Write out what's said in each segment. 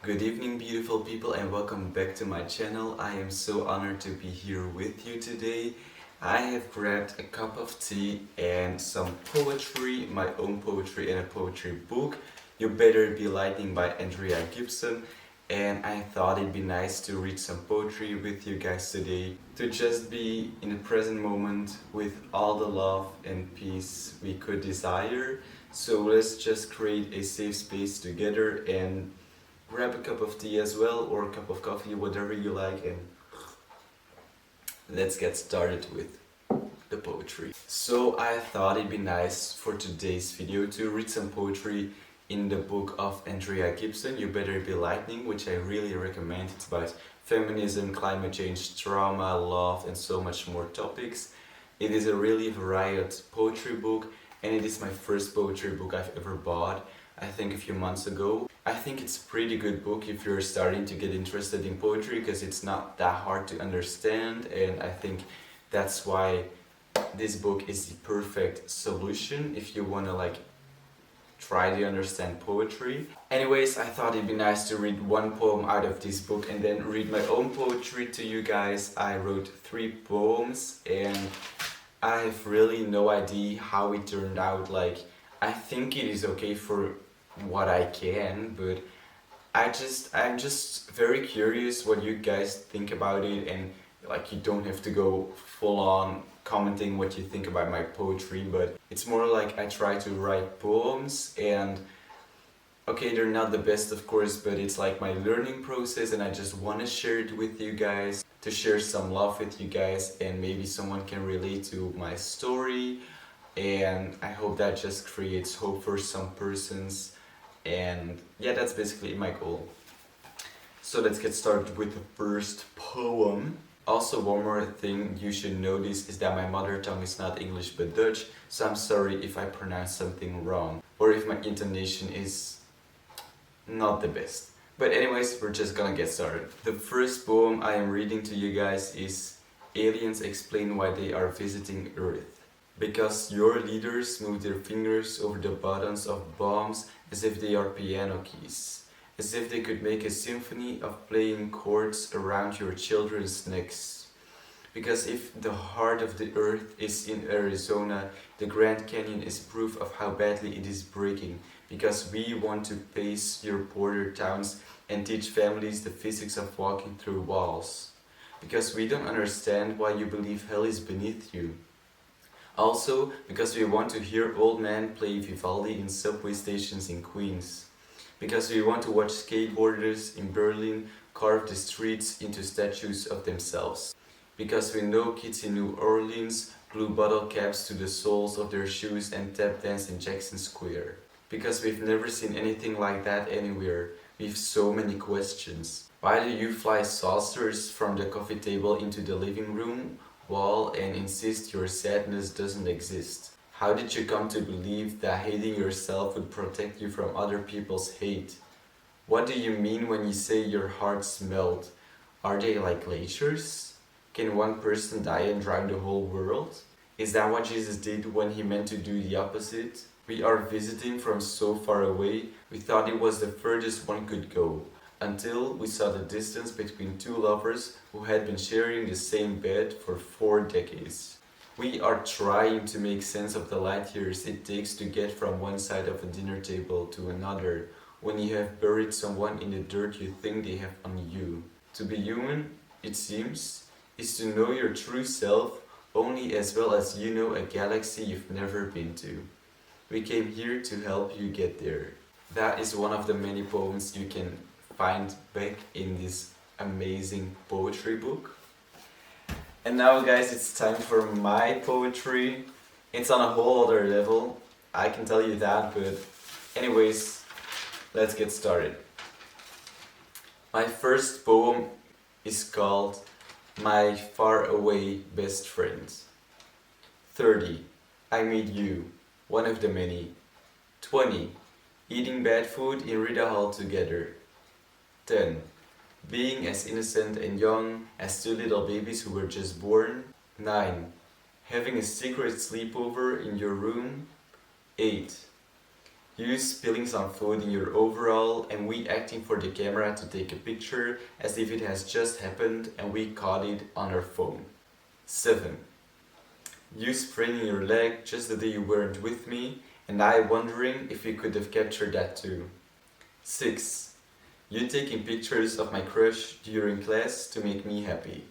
Good evening, beautiful people, and welcome back to my channel. I am so honored to be here with you today. I have grabbed a cup of tea and some poetry, my own poetry and a poetry book. You Better Be Lightning by Andrea Gibson. And I thought it'd be nice to read some poetry with you guys today, to just be in the present moment with all the love and peace we could desire. So let's just create a safe space together and grab a cup of tea as well, or a cup of coffee, whatever you like, and let's get started with the poetry. So I thought it'd be nice for today's video to read some poetry in the book of Andrea Gibson, You Better Be Lightning, which I really recommend. It's about feminism, climate change, trauma, love, and so much more topics. It is a really varied poetry book, and it is my first poetry book I've ever bought, I think a few months ago. I think it's a pretty good book if you're starting to get interested in poetry, because it's not that hard to understand, and I think that's why this book is the perfect solution if you want to try to understand poetry. Anyways, I thought it'd be nice to read one poem out of this book and then read my own poetry to you guys. I wrote 3 poems and I have really no idea how it turned out. I think it is okay for what I can, but I'm just very curious what you guys think about it, and you don't have to go full on commenting what you think about my poetry, but it's more like I try to write poems, and okay, they're not the best of course, but it's like my learning process, and I just want to share it with you guys, to share some love with you guys, and maybe someone can relate to my story, and I hope that just creates hope for some persons. And yeah, that's basically my goal. So let's get started with the first poem. Also, one more thing you should notice is that my mother tongue is not English but Dutch, so I'm sorry if I pronounce something wrong or if my intonation is not the best. But anyways, we're just gonna get started. The first poem I am reading to you guys is Aliens Explain Why They Are Visiting Earth. Because your leaders move their fingers over the buttons of bombs as if they are piano keys, as if they could make a symphony of playing chords around your children's necks. Because if the heart of the earth is in Arizona, the Grand Canyon is proof of how badly it is breaking. Because we want to pace your border towns and teach families the physics of walking through walls. Because we don't understand why you believe hell is beneath you. Also, because we want to hear old men play Vivaldi in subway stations in Queens. Because we want to watch skateboarders in Berlin carve the streets into statues of themselves. Because we know kids in New Orleans glue bottle caps to the soles of their shoes and tap dance in Jackson Square. Because we've never seen anything like that anywhere. We've so many questions. Why do you fly saucers from the coffee table into the living room wall and insist your sadness doesn't exist? How did you come to believe that hating yourself would protect you from other people's hate? What do you mean when you say your hearts melt? Are they like glaciers? Can one person die and drown the whole world? Is that what Jesus did when he meant to do the opposite? We are visiting from so far away, we thought it was the furthest one could go, until we saw the distance between 2 lovers who had been sharing the same bed for 4 decades. We are trying to make sense of the light years it takes to get from one side of a dinner table to another when you have buried someone in the dirt you think they have on you. To be human, it seems, is to know your true self only as well as you know a galaxy you've never been to. We came here to help you get there. That is one of the many poems you can find back in this amazing poetry book. And now guys, it's time for my poetry. It's on a whole other level, I can tell you that, but anyways, let's get started. My first poem is called My Faraway Best Friend. 30. I meet you, one of the many. 20. Eating bad food in Rita Hall together. 10. Being as innocent and young as 2 little babies who were just born. 9. Having a secret sleepover in your room. 8. You spilling some food in your overall and we acting for the camera to take a picture as if it has just happened and we caught it on our phone. 7. You spraining your leg just the day you weren't with me and I wondering if we could have captured that too. 6. You taking pictures of my crush during class to make me happy.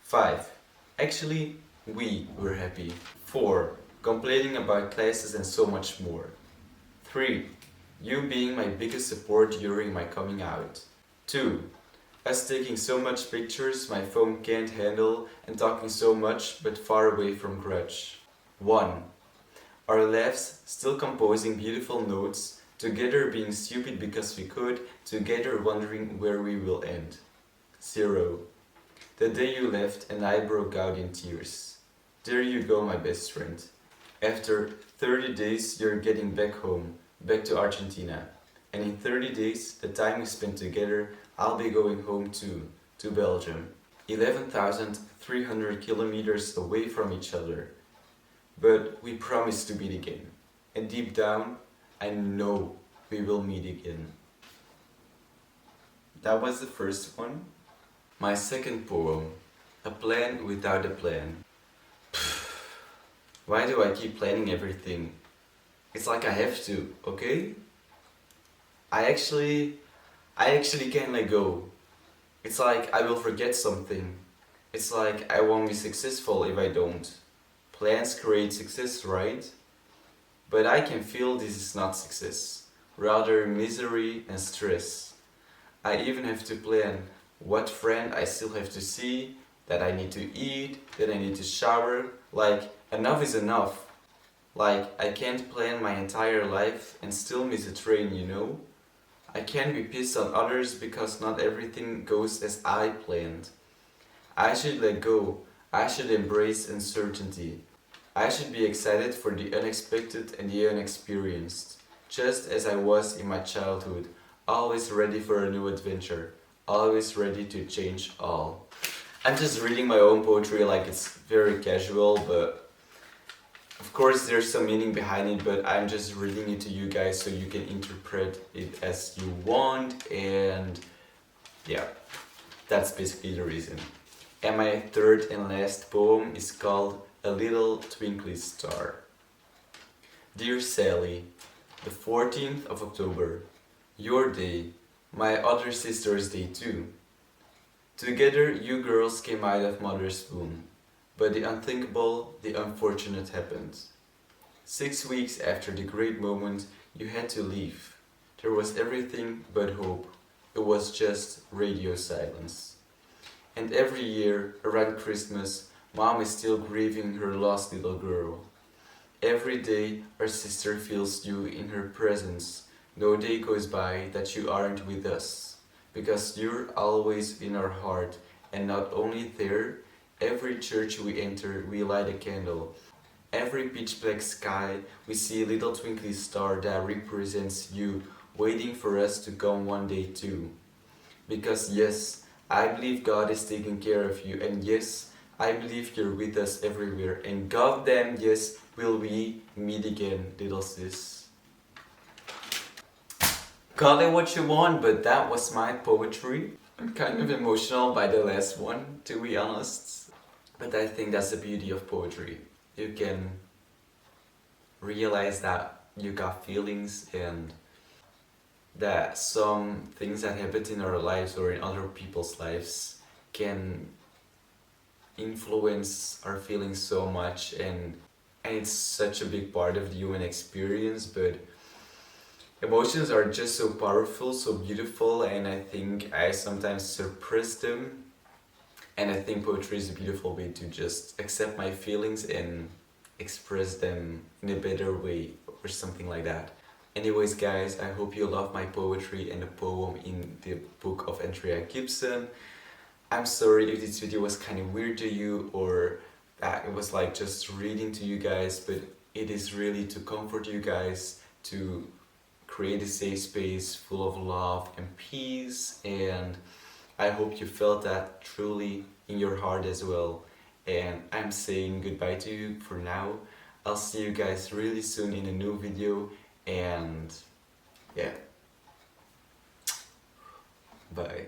5. Actually, we were happy. 4. Complaining about classes and so much more. 3. You being my biggest support during my coming out. 2. Us taking so much pictures my phone can't handle and talking so much but far away from grudge. 1. Our laughs still composing beautiful notes, together being stupid because we could, together wondering where we will end. 0. The day you left and I broke out in tears. There you go, my best friend. After 30 days you're getting back home, back to Argentina. And in 30 days, the time we spent together, I'll be going home too, to Belgium. 11,300 kilometers away from each other. But we promise to meet again. And deep down, I know we will meet again. That was the first one. My second poem, A Plan Without a Plan. Why do I keep planning everything? It's like I have to, okay? I actually can't let go. It's like I will forget something. It's like I won't be successful if I don't. Plans create success, right? But I can feel this is not success, rather misery and stress. I even have to plan what friend I still have to see, that I need to eat, that I need to shower. Like, enough is enough. Like, I can't plan my entire life and still miss a train, you know? I can't be pissed on others because not everything goes as I planned. I should let go. I should embrace uncertainty. I should be excited for the unexpected and the unexperienced, just as I was in my childhood, always ready for a new adventure, always ready to change all. I'm just reading my own poetry like it's very casual, but of course there's some meaning behind it, but I'm just reading it to you guys so you can interpret it as you want, and yeah, that's basically the reason. And my third and last poem is called A Little Twinkly Star. Dear Sally, the 14th of October, your day, my other sister's day too. Together you girls came out of mother's womb, but the unthinkable, the unfortunate happened. 6 weeks after the great moment, you had to leave. There was everything but hope. It was just radio silence. And every year, around Christmas, Mom is still grieving her lost little girl. Every day, our sister feels you in her presence. No day goes by that you aren't with us, because you're always in our heart, and not only there, every church we enter, we light a candle. Every pitch black sky, we see a little twinkly star that represents you, waiting for us to come one day too. Because yes, I believe God is taking care of you, and yes, I believe you're with us everywhere, and goddamn yes, will we meet again, little sis. Call it what you want, but that was my poetry. I'm kind of emotional by the last one, to be honest. But I think that's the beauty of poetry. You can realize that you got feelings and that some things that happen in our lives or in other people's lives can influence our feelings so much, and it's such a big part of the human experience. But emotions are just so powerful, so beautiful, and I think I sometimes suppress them. And I think poetry is a beautiful way to just accept my feelings and express them in a better way or something like that. Anyways guys, I hope you love my poetry and the poem in the book of Andrea Gibson. I'm sorry if this video was kind of weird to you, or that it was like just reading to you guys, but it is really to comfort you guys, to create a safe space full of love and peace, and I hope you felt that truly in your heart as well. And I'm saying goodbye to you for now. I'll see you guys really soon in a new video, And yeah, bye.